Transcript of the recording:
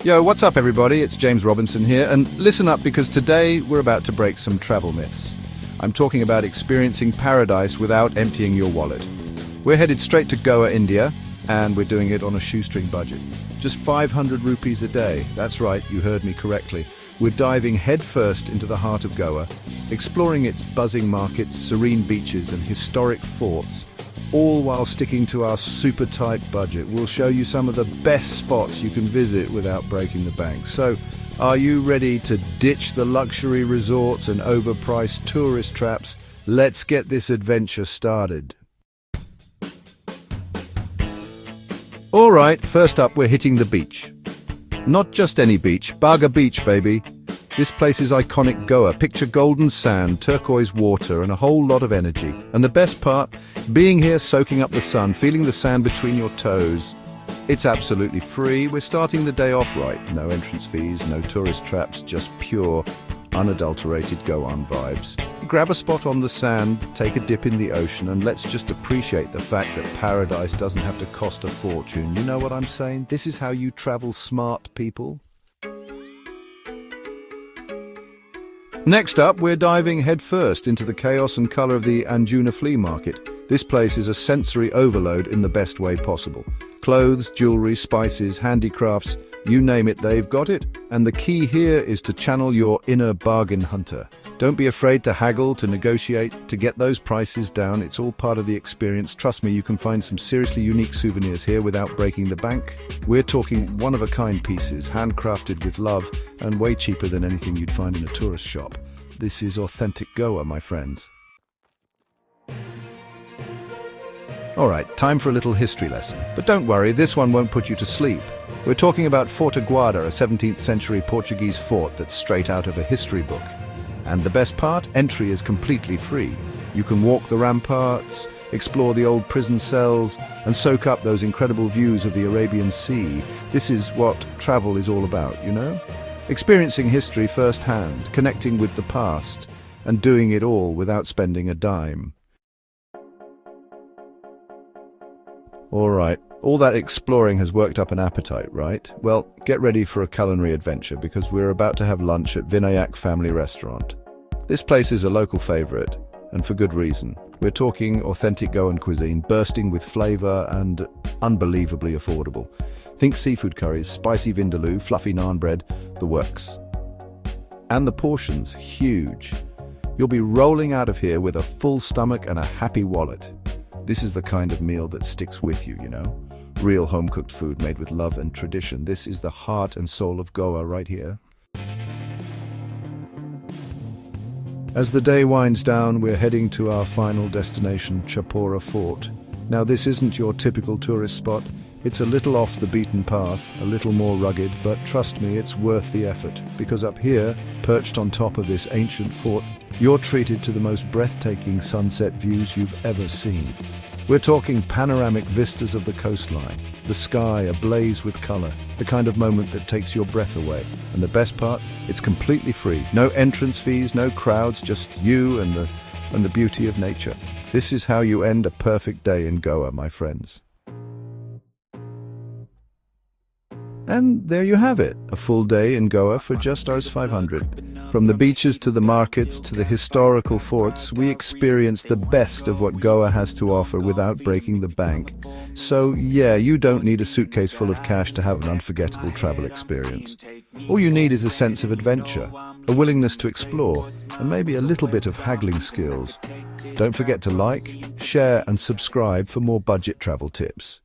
Yo, what's up everybody? It's James Robinson here, and listen up because today we're about to break some travel myths. I'm talking about experiencing paradise without emptying your wallet. We're headed straight to Goa, India, and we're doing it on a shoestring budget. Just 500 rupees a day. That's right, you heard me correctly. We're diving headfirst into the heart of Goa, exploring its buzzing markets, serene beaches and historic forts, all while sticking to our super tight budget. We'll show you some of the best spots you can visit without breaking the bank. So, are you ready to ditch the luxury resorts and overpriced tourist traps? Let's get this adventure started. Alright, first up we're hitting the beach. Not just any beach, Baga Beach, baby. This place is iconic Goa. Picture golden sand, turquoise water, and a whole lot of energy. And the best part, being here soaking up the sun, feeling the sand between your toes. It's absolutely free. We're starting the day off right. No entrance fees, no tourist traps, just pure, unadulterated Goan vibes. Grab a spot on the sand, take a dip in the ocean, and let's just appreciate the fact that paradise doesn't have to cost a fortune. You know what I'm saying? This is how you travel smart, people. Next up, we're diving headfirst into the chaos and colour of the Anjuna flea market. This place is a sensory overload in the best way possible. Clothes, jewellery, spices, handicrafts, you name it, they've got it. And the key here is to channel your inner bargain hunter. Don't be afraid to haggle, to negotiate, to get those prices down. It's all part of the experience. Trust me, you can find some seriously unique souvenirs here without breaking the bank. We're talking one-of-a-kind pieces, handcrafted with love, and way cheaper than anything you'd find in a tourist shop. This is authentic Goa, my friends. Alright, time for a little history lesson. But don't worry, this one won't put you to sleep. We're talking about Fort Aguada, a 17th century Portuguese fort that's straight out of a history book. And the best part? Entry is completely free. You can walk the ramparts, explore the old prison cells, and soak up those incredible views of the Arabian Sea. This is what travel is all about, you know? Experiencing history firsthand, connecting with the past, and doing it all without spending a dime. Alright, all that exploring has worked up an appetite, right? Well, get ready for a culinary adventure because we're about to have lunch at Vinayak Family Restaurant. This place is a local favourite, and for good reason. We're talking authentic Goan cuisine, bursting with flavour and unbelievably affordable. Think seafood curries, spicy vindaloo, fluffy naan bread, the works. And the portions, huge. You'll be rolling out of here with a full stomach and a happy wallet. This is the kind of meal that sticks with you, you know? Real home-cooked food made with love and tradition. This is the heart and soul of Goa right here. As the day winds down, we're heading to our final destination, Chapora Fort. Now, this isn't your typical tourist spot. It's a little off the beaten path, a little more rugged, but trust me, it's worth the effort. Because up here, perched on top of this ancient fort, you're treated to the most breathtaking sunset views you've ever seen. We're talking panoramic vistas of the coastline, the sky ablaze with colour, the kind of moment that takes your breath away. And the best part, it's completely free. No entrance fees, no crowds, just you and the beauty of nature. This is how you end a perfect day in Goa, my friends. And there you have it, a full day in Goa for just Rs500. From the beaches to the markets to the historical forts, we experience the best of what Goa has to offer without breaking the bank. So yeah, you don't need a suitcase full of cash to have an unforgettable travel experience. All you need is a sense of adventure, a willingness to explore, and maybe a little bit of haggling skills. Don't forget to like, share and subscribe for more budget travel tips.